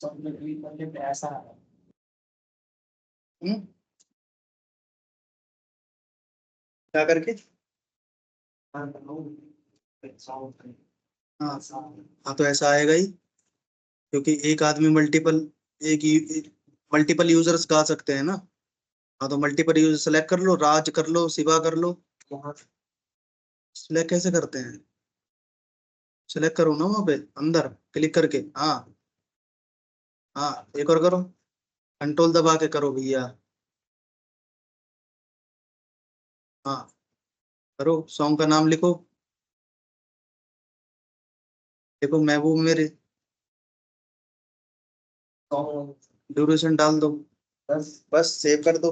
सॉलिड करने पे ऐसा है। क्या करके? हाँ साउंड हाँ हाँ, तो ऐसा आएगा ही, क्योंकि एक आदमी मल्टीपल, मल्टीपल यूजर्स गा सकते हैं ना। हाँ, तो मल्टीपल यूजर सेलेक्ट कर लो, राज कर लो, शिवा कर लो। यहाँ सिलेक्ट कैसे करते हैं? सिलेक्ट करो ना, वहाँ पे अंदर क्लिक करके। हाँ हाँ, एक और करो, कंट्रोल दबा के करो भैया। हाँ, करो, सॉन्ग का नाम लिखो, देखो महबूब मेरे, सॉन्ग ड्यूरेशन डाल दो, बस बस सेव कर दो।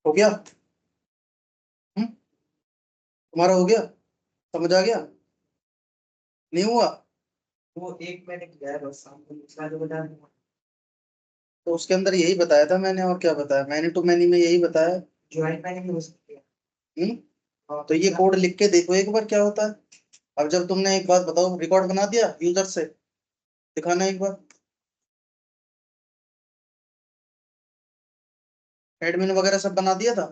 हो गया? तुम्हारा हो गया? समझ आ गया? नहीं हुआ? वो एक मैंने किया है बस, आपको दूसरा जो बता दूंगा। तो उसके अंदर यही बताया था मैंने, और क्या बताया? मैनी टू मैनी में यही बताया। ज्वाइंट मैंने भी हो सकती है। तो ये कोड लिख के देखो एक बार क्या होता है। अब जब तुमने, एक बात बताओ, रिकॉर्ड बना दिया यूजर से? दिखाना एक बार। एडमिन वगैरह सब बना दिया था?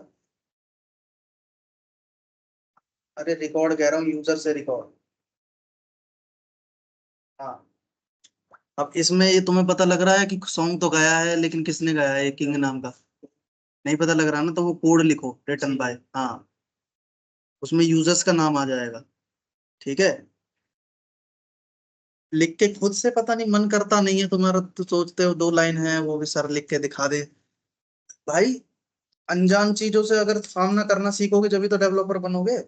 अरे रिकॉर्ड कह रहा हूँ, यूजर से रिकॉर्ड। हाँ। अब इसमें ये तुम्हें पता लग रहा है कि सॉन्ग तो गाया है, लेकिन किसने गाया है? किंग नाम का नहीं पता लग रहा ना, तो वो कोड लिखो, रिटन बाय। हाँ, उसमें यूजर्स का नाम आ जाएगा। ठीक है? लिख के खुद से पता नहीं मन करता नहीं है तुम्हारा, तो सोचते हो 2 लाइन है वो भी सर लिख के दिखा दे। भाई, अनजान चीजों से अगर सामना करना सीखोगे जब तो डेवलपर बनोगे।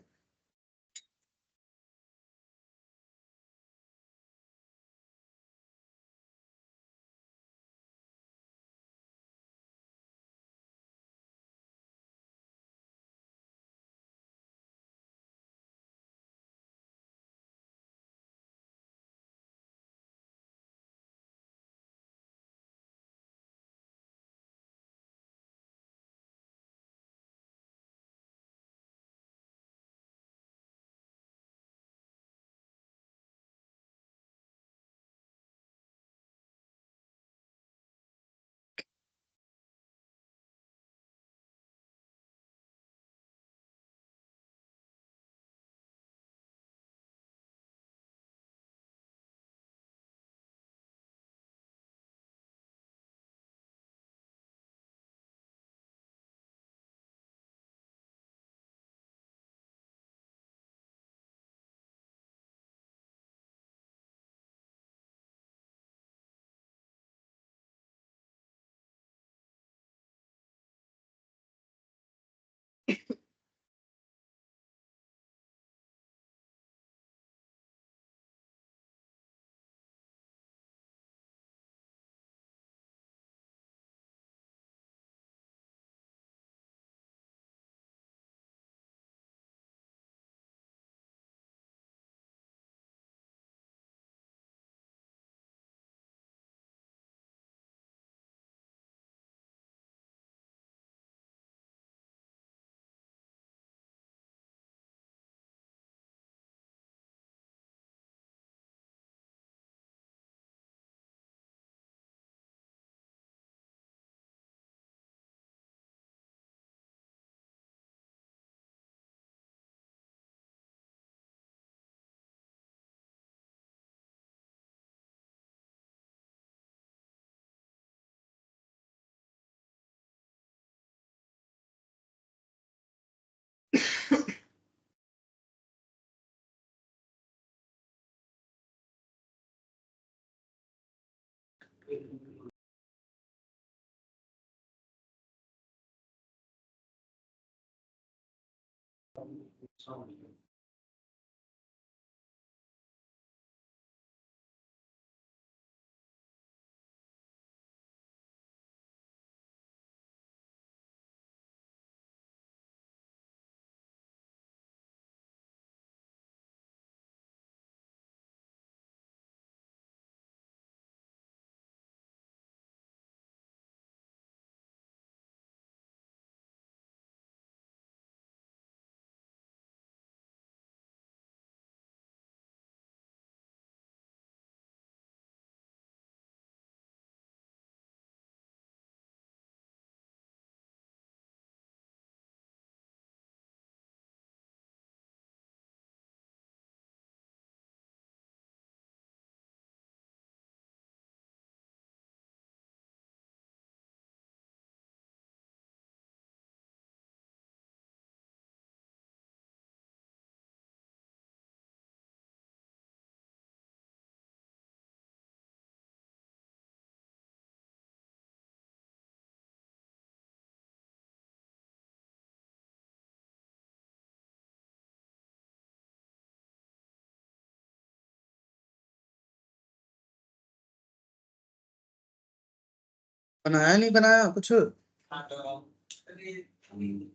बनाया नहीं बनाया कुछ? हाँ तो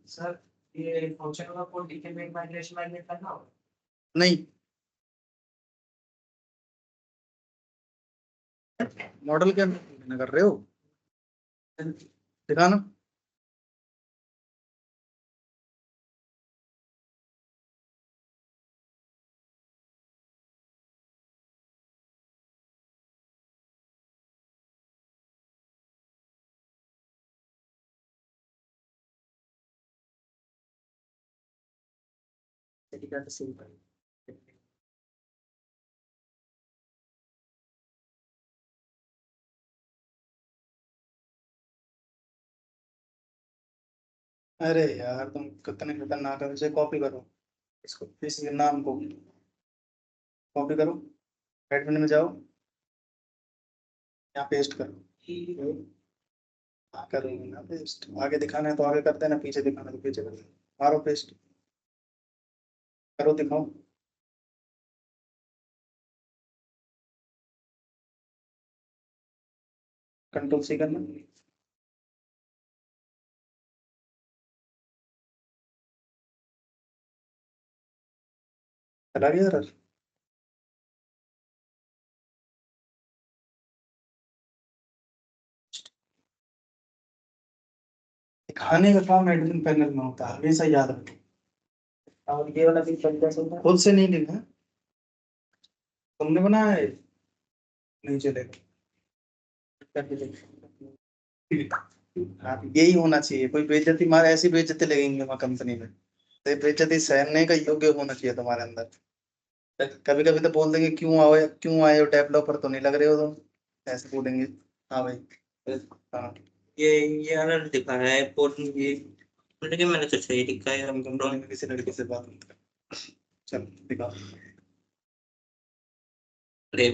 सर ये फंक्शन का कोड डीके माइग्रेशन माइग्रेट करना होगा। नहीं, मॉडल के अंदर कर रहे हो? दिखाना। तरीका तो सिंपल। अरे यार तुम कितने खतरनाक है। इसे कॉपी करो, इसको इस नाम को कॉपी करो, एडमिन में जाओ, यहाँ पेस्ट करो। हाँ, करो ना पेस्ट। आगे दिखाना है तो आगे करते हैं ना, पीछे दिखाना है तो पीछे करते हैं। मारो पेस्ट करो, दिखाओ। कंट्रोल सी करना। चला गया यार। दिखाने का काम एडमिन पैनल में होता है, हमेशा याद रखो। और ये वाला भी तरीका से होता है। खुद से नहीं लिखा, तुमने बनाया है? नहीं चलेगा। करके देखो। हाँ, यही होना चाहिए। कोई बेइज्जती मारे, ऐसी बेइज्जती लगेंगे वहाँ कंपनी में, तो ये बेइज्जती सहने का योग्य होना चाहिए तुम्हारे अंदर। कभी कभी तो बोल देंगे क्यों आए हो, डेवलपर तो नहीं लग रहे हो तुम, ऐसे बोलेंगे। हाँ भाई। हाँ, ये अलग दिखा है पोर्ट ये, लेकिन मैंने तो सही दिखा है। हम कंपनी में किसी लड़के से बात नहीं कर। चल दिखाओ। प्ले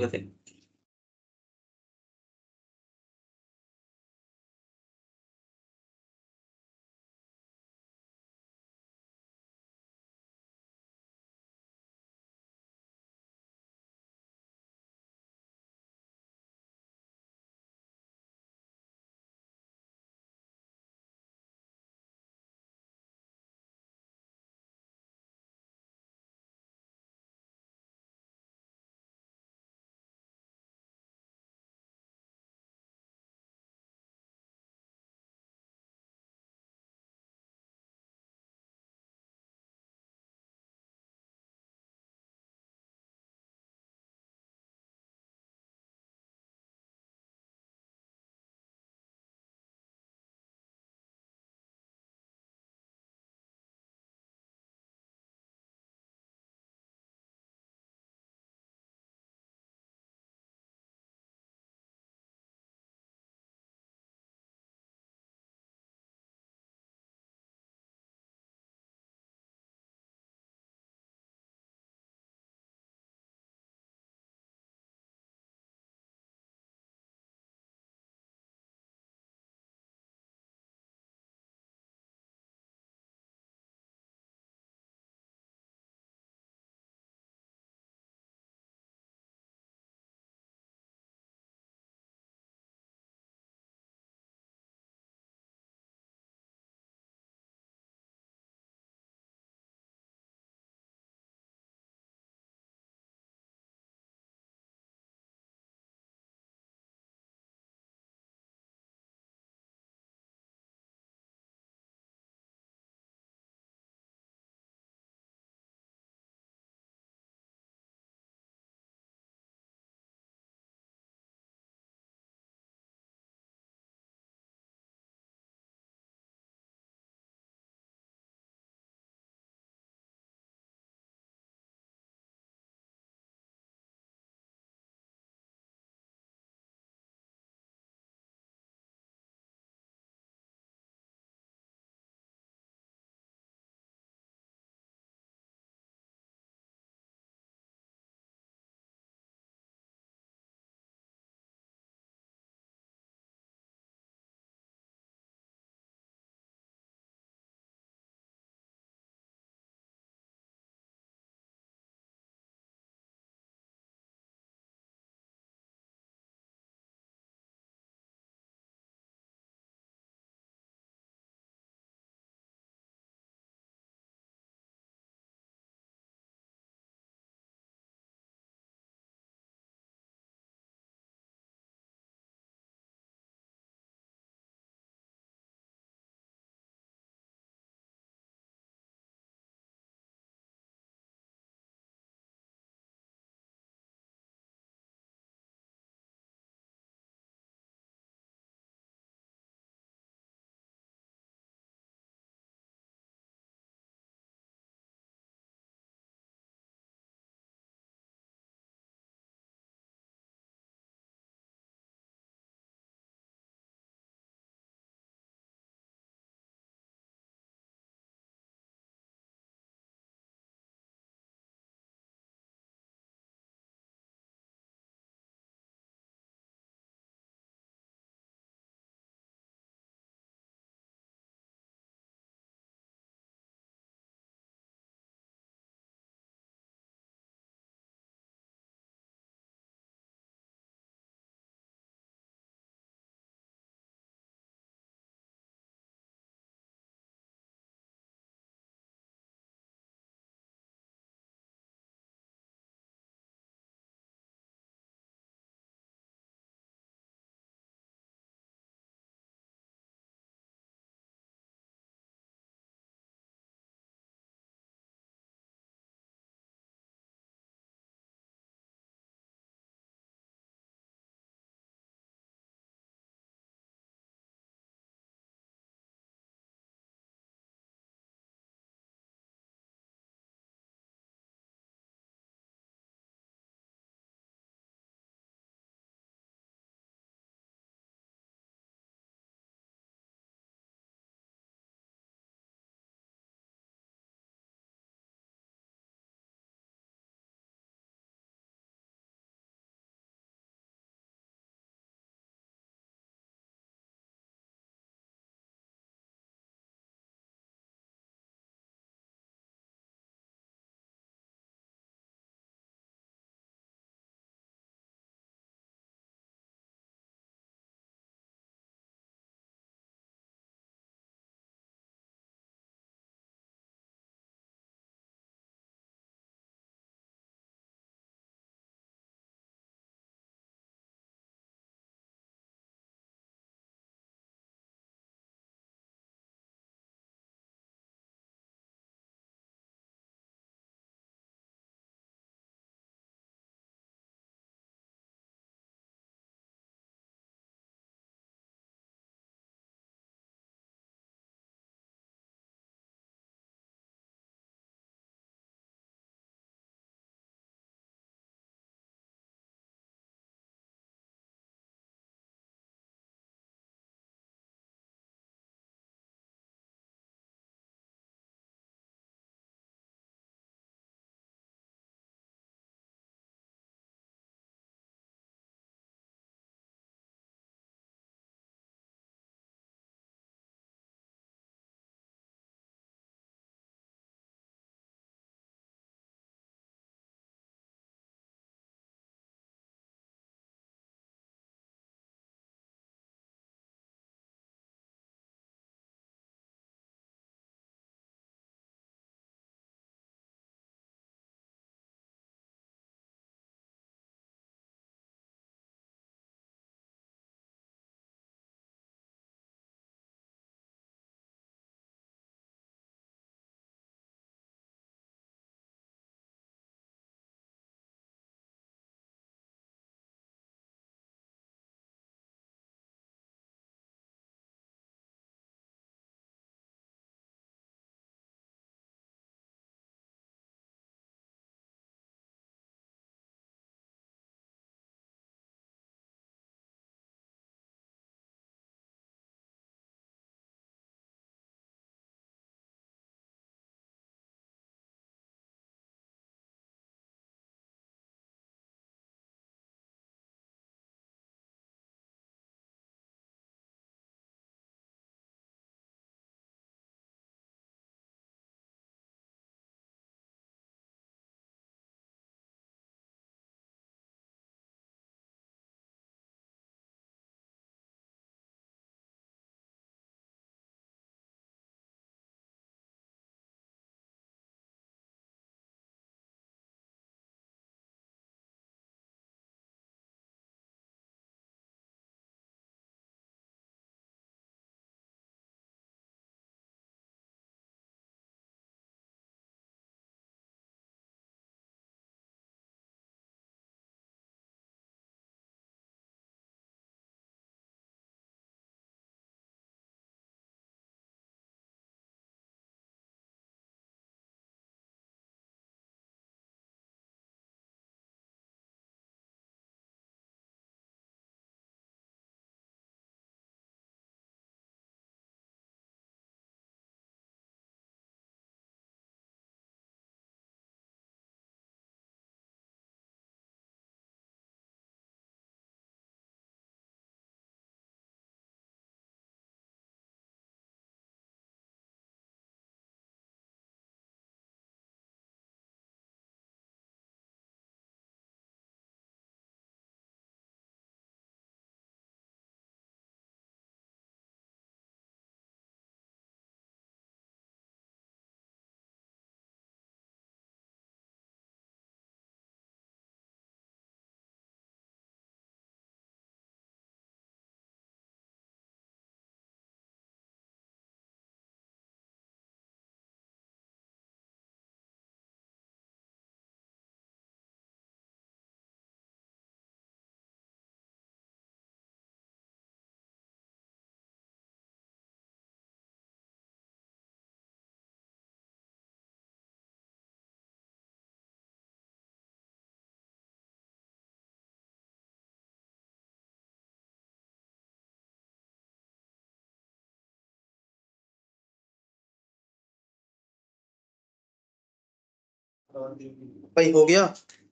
भाई हो गया,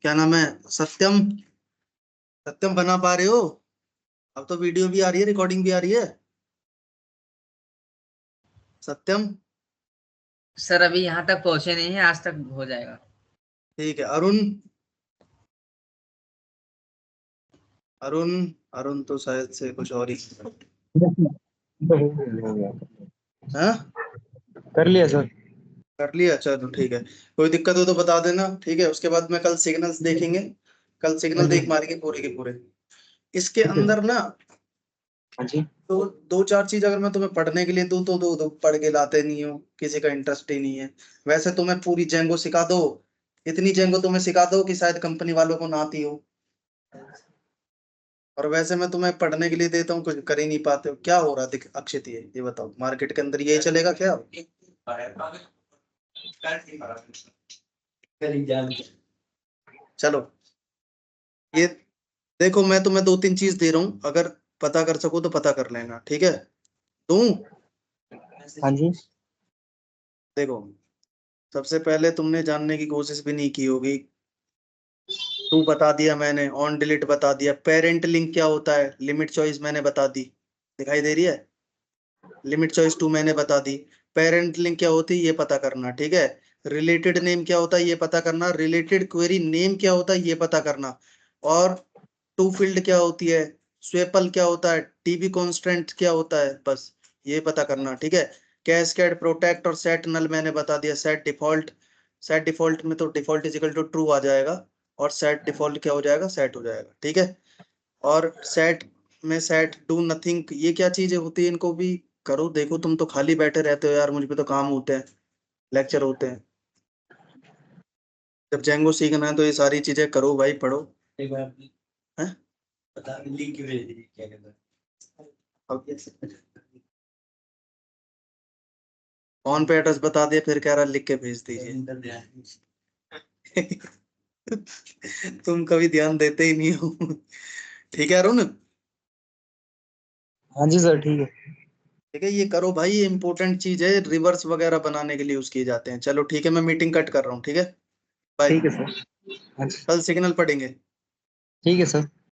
क्या नाम है, सत्यम, सत्यम बना पा रहे हो? अब तो वीडियो भी आ रही है, रिकॉर्डिंग भी आ रही है। सत्यम, सर अभी यहाँ तक पहुंचे नहीं है, आज तक हो जाएगा। ठीक है। अरुण, अरुण, अरुण तो शायद से कुछ और ही हाँ कर लिया सर। कर लिया, चलो ठीक है। कोई दिक्कत हो तो बता देना, ठीक है। उसके बाद में कल सिग्नल्स देखेंगे, कल सिग्नल देख मारेंगे पूरे के पूरे। इसके अंदर ना हाँ जी। तो दो चार चीज अगर मैं तुम्हें पढ़ने के लिए दूं तो दो पढ़ के लाते नहीं हो, किसी का इंटरेस्ट ही नहीं है। वैसे तुम्हें पूरी जेंगो सिखा दो, इतनी जेंगो तुम्हें सिखा दो कि शायद कंपनी वालों को ना आती हो। और वैसे मैं तुम्हें पढ़ने के लिए देता हूँ, कुछ कर ही नहीं पाते हो। क्या हो रहा है अक्षित, ये बताओ, मार्केट के अंदर यही चलेगा क्या? चलो ये देखो, मैं तुम्हें दो तीन चीज दे रहा हूँ, अगर पता कर सको तो पता कर लेना, ठीक है? दूं? हाँ जी। देखो, सबसे पहले तुमने जानने की कोशिश भी नहीं की होगी, टू बता दिया मैंने, ऑन डिलीट बता दिया, पेरेंट लिंक क्या होता है, लिमिट चॉइस मैंने बता दी, दिखाई दे रही है? लिमिट चॉइस टू मैंने बता दी। पेरेंट लिंक क्या होती है ये पता करना, ठीक है? रिलेटेड नेम क्या होता है ये पता करना, रिलेटेड क्वेरी नेम क्या होता है ये पता करना, और टू फील्ड क्या होती है, स्वेपल क्या होता है, टीबी कॉन्स्टेंट क्या होता है, बस ये पता करना, ठीक है? कैस्केड, प्रोटेक्ट और सेट नल मैंने बता दिया। सेट डिफॉल्ट, सेट डिफॉल्ट में तो डिफॉल्ट इजिकल टू ट्रू आ जाएगा, और सेट डिफॉल्ट क्या हो जाएगा, सेट हो जाएगा, ठीक है? और सेट में सेट डू नथिंग, ये क्या चीजें होती है इनको भी करो। देखो तुम तो खाली बैठे रहते हो यार, मुझ पे तो काम होते हैं, लेक्चर होते हैं। जब जेंगो सीखना है तो ये सारी चीजें करो भाई, पढ़ो। एक बार हैं? बता लिंक भेज दीजिए क्या कहता है। फोन पे एड्रेस बता दिया, फिर कह रहा लिख के भेज दीजिए। इंटर ध्यान तुम कभी ध्यान देते ही नहीं हो। ठीक है अरुण, हाँ जी सर, ठीक है। ठीक है, ये करो भाई, ये इंपॉर्टेंट चीज है, रिवर्स वगैरह बनाने के लिए यूज किए जाते हैं। चलो ठीक है, मैं मीटिंग कट कर रहा हूँ, ठीक है, बाय। ठीक है सर। हाँ जी। कल सिग्नल पढ़ेंगे। ठीक है सर।